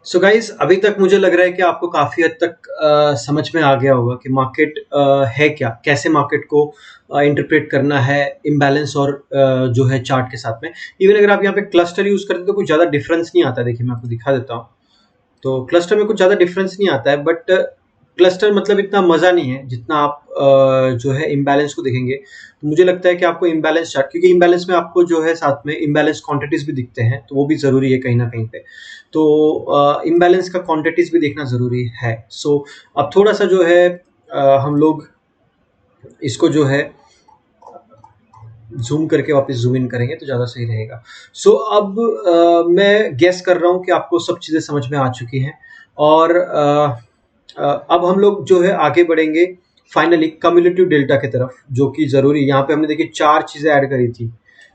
So guys, अभी तक मुझे लग रहा है कि आपको काफ़ी हद तक समझ में आ गया होगा कि मार्केट है क्या, कैसे मार्केट को इंटरप्रेट करना है इम्बैलेंस और जो है चार्ट के साथ में। इवन अगर आप यहाँ पे क्लस्टर यूज़ करते तो कुछ ज़्यादा डिफरेंस नहीं आता। देखिए मैं आपको दिखा देता हूँ। तो क्लस्टर में कुछ ज़्यादा डिफरेंस नहीं आता है, बट क्लस्टर मतलब इतना मज़ा नहीं है जितना आप जो है इम्बैलेंस को देखेंगे। तो मुझे लगता है कि आपको इम्बैलेंस चार्ट, क्योंकि इम्बैलेंस में आपको जो है साथ में इम्बैलेंस क्वांटिटीज भी दिखते हैं, तो वो भी ज़रूरी है कहीं ना कहीं पे। तो इम्बैलेंस का क्वांटिटीज भी देखना ज़रूरी है। सो अब थोड़ा सा जो है हम लोग इसको जो है ज़ूम करके वापस ज़ूम इन करेंगे तो ज़्यादा सही रहेगा। सो अब मैं गेस कर रहा हूँ कि आपको सब चीज़ें समझ में आ चुकी हैं, और अब हम लोग जो है आगे बढ़ेंगे फाइनली कम्युलेटिव डेल्टा की तरफ, जो कि ज़रूरी। यहाँ पे हमने देखिए 4 चीज़ें ऐड करी थी,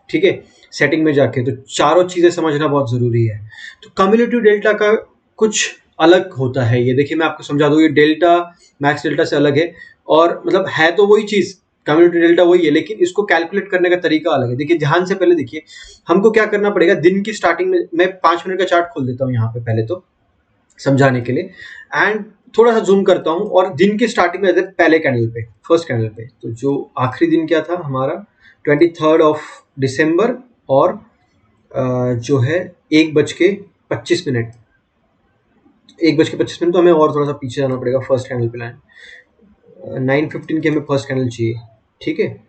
ठीक है, सेटिंग में जाके, तो चारों चीज़ें समझना बहुत ज़रूरी है। तो कम्युलेटिव डेल्टा का कुछ अलग होता है। ये देखिए मैं आपको समझा दूँ, ये डेल्टा मैक्स डेल्टा से अलग है, और मतलब है तो वही चीज़, कम्युनिटी डेल्टा वही है, लेकिन इसको कैलकुलेट करने का तरीका अलग है। देखिए ध्यान से पहले देखिए, हमको क्या करना पड़ेगा। दिन की स्टार्टिंग में मैं 5 मिनट का चार्ट खोल देता हूँ यहाँ पे पहले तो समझाने के लिए, एंड थोड़ा सा जूम करता हूँ, और दिन की स्टार्टिंग में पहले कैंडल पे, फर्स्ट कैंडल पे, तो जो आखिरी दिन क्या था हमारा 23 दिसंबर, और जो है 1:25 1:25 तो हमें और थोड़ा सा पीछे जाना पड़ेगा फर्स्ट कैंडल पे। 9:15 की हमें फर्स्ट कैंडल चाहिए, ठीक है।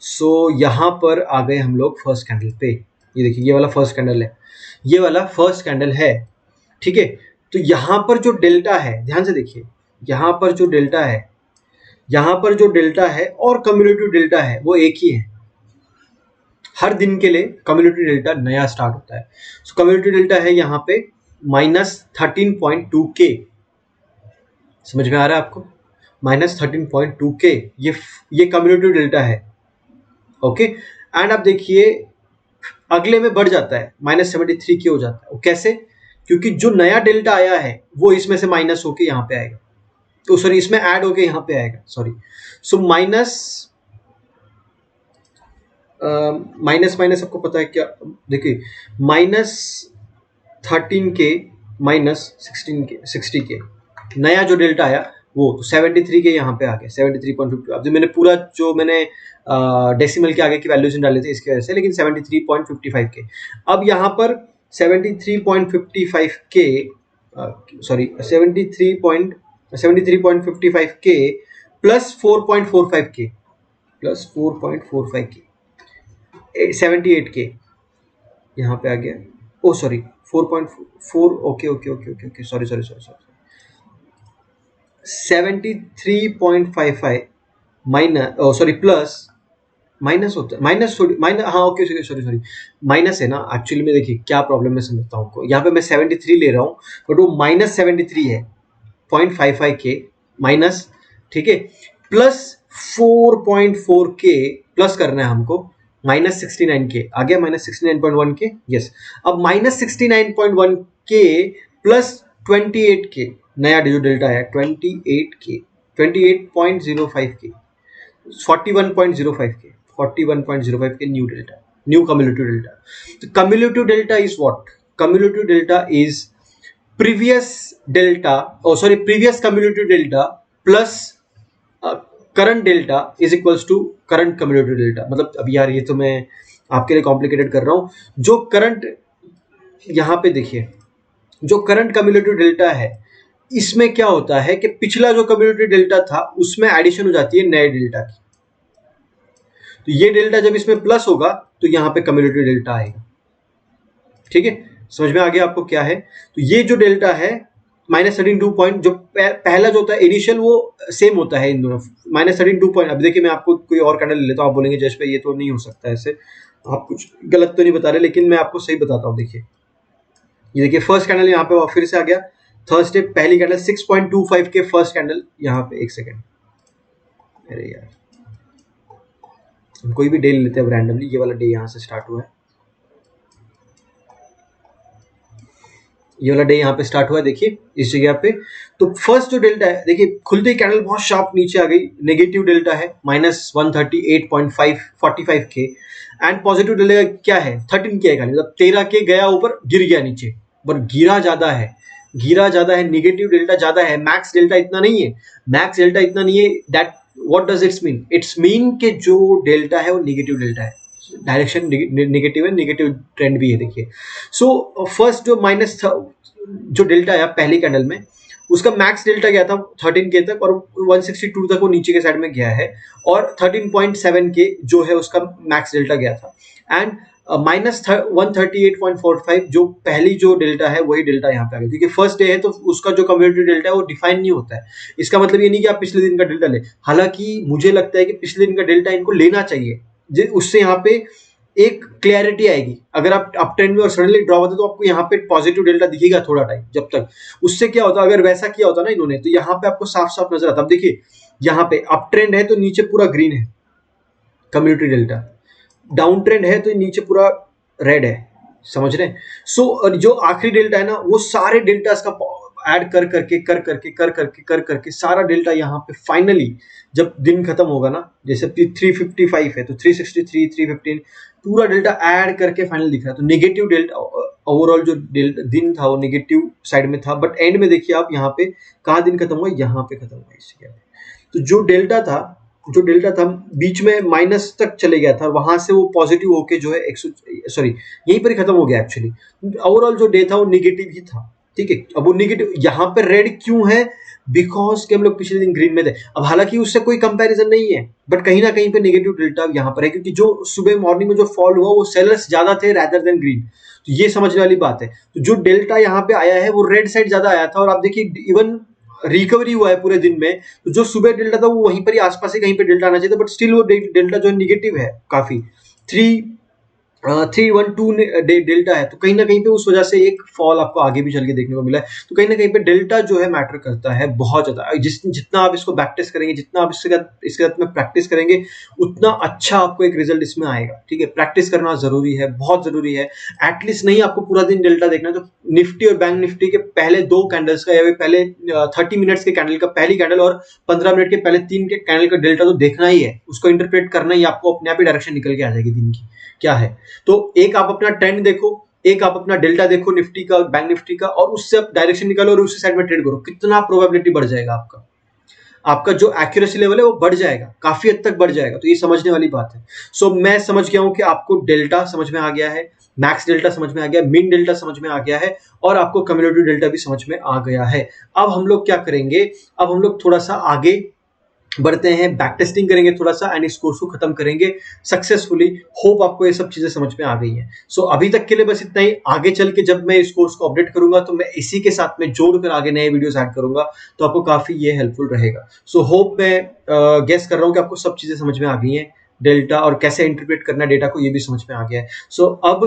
सो यहाँ पर आ गए हम लोग फर्स्ट कैंडल पे। ये देखिए ये वाला फर्स्ट कैंडल है, ये वाला फर्स्ट कैंडल है, ठीक है। तो यहाँ पर जो डेल्टा है, ध्यान से देखिए, यहाँ पर जो डेल्टा है, यहाँ पर जो डेल्टा है और कम्युलेटिव डेल्टा है वो एक ही है। हर दिन के लिए कम्युलेटिव डेल्टा नया स्टार्ट होता है। सो कम्युलेटिव डेल्टा है यहाँ पे -13.2K। समझ में आ रहा है आपको? -13.2K, ये कम्युलेटिव डेल्टा है, ओके। एंड अब देखिए अगले में बढ़ जाता है, -73K हो जाता है। वो कैसे? क्योंकि जो नया डेल्टा आया है वो इसमें से माइनस होके यहाँ पे आएगा, तो सॉरी इसमें ऐड होके यहाँ पे आएगा, सॉरी। सो माइनस माइनस आपको पता है क्या? देखिए -13K -16K नया जो डेल्टा आया वो, तो 73K यहाँ पे आ गया, 73.50। अब जो मैंने पूरा जो मैंने डेसिमल के आगे की वैल्यूज डाले थे इसकी वजह से, लेकिन 73.55K। अब यहाँ पर 73.55K, sorry 73.55K plus 4.45K, plus 4.45K 78K यहाँ पे आ गया। Oh sorry 4.4, okay okay okay okay okay, sorry sorry sorry sorry, 73.55 minus, oh sorry plus, minus होता है, माइनस सॉरी माइनस, हाँ okay sorry sorry sorry, minus है ना actually में। देखिए क्या प्रॉब्लम है समझता हूँ आपको। यहाँ पे मैं 73 ले रहा हूँ, बट वो -73 है, 0.55K माइनस, ठीक है, प्लस 4.4K प्लस करना है हमको, -69K आ गया, -69.1K, यस। अब -69.1K प्लस 28K नया जो डेल्टा है, 28K 28.05K 41.05K 41.05K new delta, new cumulative delta. तो cumulative delta is what? Cumulative delta is previous delta, oh sorry, previous cumulative delta plus current delta is equals to current cumulative delta। मतलब अब यार ये तो मैं आपके लिए complicated कर रहा हूँ। जो करंट, यहाँ पे देखिए, जो करंट कम्युलेटिव डेल्टा है, इसमें क्या होता है कि पिछला जो कम्युलेटिव डेल्टा था उसमें एडिशन हो जाती है नए डेल्टा की। तो ये डेल्टा जब इसमें प्लस होगा तो यहाँ पे कम्युलेटिव डेल्टा आएगा, ठीक है। समझ में आ गया आपको क्या है? तो ये जो डेल्टा है -32 पॉइंट, जो पहला जो होता है इनिशियल, वो सेम होता है इन दोनों, -32 पॉइंट। अब देखिए मैं आपको कोई और कैंडल ले लेता हूँ, आप बोलेंगे जस्ट पे ये तो नहीं हो सकता ऐसे, आप कुछ गलत तो नहीं बता रहे, लेकिन मैं आपको सही बताता हूँ। देखिए ये देखिए फर्स्ट कैंडल यहाँ पे फिर से आ गया, थर्सडे पहली कैंडल 6.25 के फर्स्ट कैंडल यहाँ पे, एक सेकेंड, अरे यार हम कोई भी डे ले लेते हैं रैंडमली। ये वाला डे यहाँ से स्टार्ट हुआ है, ये वाला डे यहाँ पे स्टार्ट हुआ है, देखिए इस जगह पे। तो फर्स्ट जो डेल्टा है, देखिए खुलते ही कैंडल बहुत शार्प नीचे आ गई, नेगेटिव डेल्टा है -138.45K, एंड पॉजिटिव डेल्टा क्या है 13K है खाली, मतलब 13K गया ऊपर, गिर गया नीचे, बट गिरा ज्यादा है, गिरा ज्यादा है, निगेटिव डेल्टा ज्यादा है, मैक्स डेल्टा इतना नहीं है, मैक्स डेल्टा इतना नहीं है। That what does it's mean? It's mean के जो डेल्टा है वो निगेटिव डेल्टा है, डायरेक्शन निगेटिव है, निगेटिव ट्रेंड भी है। देखिए सो फर्स्ट जो माइनस जो डेल्टा है पहली कैंडल में, उसका मैक्स डेल्टा गया था 13 के तक और 162 तक वो नीचे के साइड में गया है, और 13.7 के जो है उसका मैक्स डेल्टा गया था, एंड माइनस 138.45 जो पहली जो डेल्टा है वही डेल्टा यहाँ पे आ गया, क्योंकि फर्स्ट डे है तो उसका जो कम्युलेटिव डेल्टा है वो डिफाइन नहीं होता है। इसका मतलब ये नहीं कि आप पिछले दिन का डेल्टा ले, हालांकि मुझे लगता है कि पिछले दिन का डेल्टा इनको लेना चाहिए, उससे यहाँ पे एक क्लैरिटी आएगी। अगर आप अप ट्रेंड में और सडनली ड्रॉप होते तो आपको यहाँ पे पॉजिटिव डेल्टा दिखेगा थोड़ा टाइम जब तक, उससे क्या होता, अगर वैसा किया होता ना इन्होंने, तो यहाँ पे आपको साफ साफ नजर आता। अब देखिए यहाँ पे अप ट्रेंड है तो नीचे पूरा ग्रीन है कम्युनिटी डेल्टा, डाउन ट्रेंड है तो नीचे पूरा रेड है, समझ रहे हैं? सो जो आखिरी डेल्टा है ना, वो सारे डेल्टा का ऐड कर करके सारा डेल्टा यहाँ पे फाइनली जब दिन खत्म होगा ना, जैसे 355 है तो 363, 315 पूरा डेल्टा ऐड करके फाइनल दिख रहा है। तो नेगेटिव डेल्टा ओवरऑल जो डेल्टा दिन था वो नेगेटिव साइड में था, बट एंड में देखिए आप यहाँ पे कहाँ दिन खत्म हुआ, यहाँ पे खत्म हुआ इससे क्या है। तो जो डेल्टा था बीच में माइनस तक चले गया था, वहां से वो पॉजिटिव होके जो है यहीं पर ही खत्म हो गया। एक्चुअली ओवरऑल जो डे था वो निगेटिव ही था, ठीक है। अब वो निगेटिव यहाँ पे रेड क्यों है, बिकॉज के हम लोग पिछले दिन ग्रीन में थे। अब हालांकि उससे कोई कंपैरिजन नहीं है, बट कहीं ना कहीं पे नेगेटिव डेल्टा यहाँ पर है, क्योंकि जो सुबह मॉर्निंग में जो फॉल हुआ वो सेलर्स ज्यादा थे रैदर देन ग्रीन, तो ये समझने वाली बात है। तो जो डेल्टा यहाँ पे आया है वो रेड साइड ज्यादा आया था, और आप देखिए इवन रिकवरी हुआ है पूरे दिन में, तो जो सुबह डेल्टा था वो वहीं पर ही आसपास ही कहीं पे डेल्टा आना चाहिए था, बट स्टिल वो डेल्टा जो है निगेटिव है काफी, 312 डेल्टा है। तो कहीं ना कहीं पे उस वजह से एक फॉल आपको आगे भी चल के देखने को मिला है। तो कहीं ना कहीं पे डेल्टा जो है मैटर करता है बहुत ज्यादा। जितना आप इसको प्रैक्टिस करेंगे, जितना आप इसके साथ में प्रैक्टिस करेंगे, उतना अच्छा आपको एक रिजल्ट इसमें आएगा, ठीक है। प्रैक्टिस करना जरूरी है, बहुत जरूरी है। एटलीस्ट नहीं आपको पूरा दिन डेल्टा देखना है तो निफ्टी और बैंक निफ्टी के पहले 2 कैंडल्स का, या पहले 30 मिनट्स के कैंडल का पहली कैंडल और 15 मिनट के पहले 3 के कैंडल का डेल्टा तो देखना ही है, उसको इंटरप्रेट करना ही, आपको अपने आप ही डायरेक्शन निकल के आ जाएगी दिन की क्या है। तो एक आप अपना ट्रेंड देखो, एक आप अपना डेल्टा देखो निफ्टी का, बैंक निफ्टी का, और उससे आप डायरेक्शन निकालो और उसी साइड में ट्रेड करो, कितना प्रोबेबिलिटी बढ़ जाएगा आपका जो एक्यूरेसी लेवल है वो बढ़ जाएगा, काफी हद तक बढ़ जाएगा। तो ये समझने वाली बात है। सो मैं समझ गया हूं कि आपको डेल्टा समझ में आ गया है, मैक्स डेल्टा समझ में आ गया, मिन डेल्टा समझ में आ गया है, और आपको कम्युलेटिव डेल्टा भी समझ में आ गया है। अब हम लोग क्या करेंगे, अब हम लोग थोड़ा सा आगे बढ़ते हैं, बैक टेस्टिंग करेंगे थोड़ा सा, एंड इस कोर्स को खत्म करेंगे सक्सेसफुली। होप आपको ये सब चीजें समझ में आ गई हैं। सो अभी तक के लिए बस इतना ही। आगे चल के जब मैं इस कोर्स को अपडेट करूंगा तो मैं इसी के साथ में जोड़कर आगे नए वीडियोस ऐड करूंगा, तो आपको काफी ये हेल्पफुल रहेगा। सो होप मैं गेस कर रहा हूं कि आपको सब चीजें समझ में आ गई हैं, डेल्टा और कैसे इंटरप्रेट करना है डेटा को, ये भी समझ में आ गया है। सो अब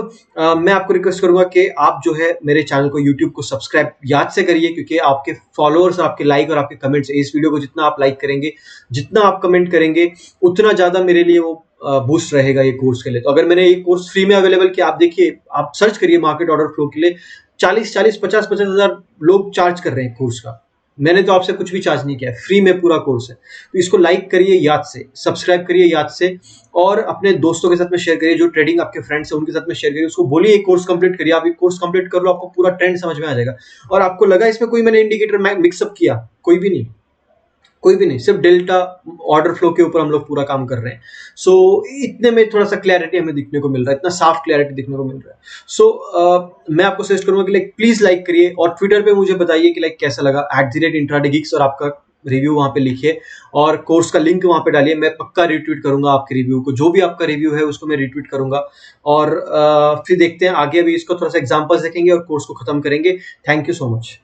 मैं आपको रिक्वेस्ट करूंगा कि आप जो है मेरे चैनल को, यूट्यूब को सब्सक्राइब याद से करिए, क्योंकि आपके फॉलोअर्स, आपके लाइक और आपके कमेंट्स, इस वीडियो को जितना आप लाइक करेंगे, जितना आप कमेंट करेंगे, उतना ज्यादा मेरे लिए वो बूस्ट रहेगा ये कोर्स के लिए। तो अगर मैंने ये कोर्स फ्री में अवेलेबल किया, आप देखिए, आप सर्च करिए मार्केट ऑर्डर फ्लो के लिए, 40 50 हजार लोग चार्ज कर रहे हैं कोर्स का। मैंने तो आपसे कुछ भी चार्ज नहीं किया, फ्री में पूरा कोर्स है। तो इसको लाइक करिए याद से, सब्सक्राइब करिए याद से, और अपने दोस्तों के साथ में शेयर करिए, जो ट्रेडिंग आपके फ्रेंड्स हैं उनके साथ में शेयर करिए, उसको बोलिए ये कोर्स कंप्लीट करिए। आप ये कोर्स कंप्लीट कर लो, आपको पूरा ट्रेंड समझ में आ जाएगा। और आपको लगा इसमें कोई मैंने इंडिकेटर मिक्सअप किया, कोई भी नहीं, सिर्फ डेल्टा ऑर्डर फ्लो के ऊपर हम लोग पूरा काम कर रहे हैं। सो इतने में थोड़ा सा क्लैरिटी हमें दिखने को मिल रहा है, इतना साफ क्लैरिटी दिखने को मिल रहा है। सो मैं आपको सजेस्ट करूंगा कि प्लीज लाइक करिए, और ट्विटर पे मुझे बताइए कि कैसा लगा, @intraday-geeks, और आपका रिव्यू वहां पे लिखिए, और कोर्स का लिंक वहां पे डालिए। मैं पक्का रिट्वीट करूंगा आपके रिव्यू को, जो भी आपका रिव्यू है उसको मैं रिट्वीट करूंगा। और फिर देखते हैं आगे, अभी इसको थोड़ा सा एग्जांपल्स देखेंगे और कोर्स को खत्म करेंगे। Thank you so much.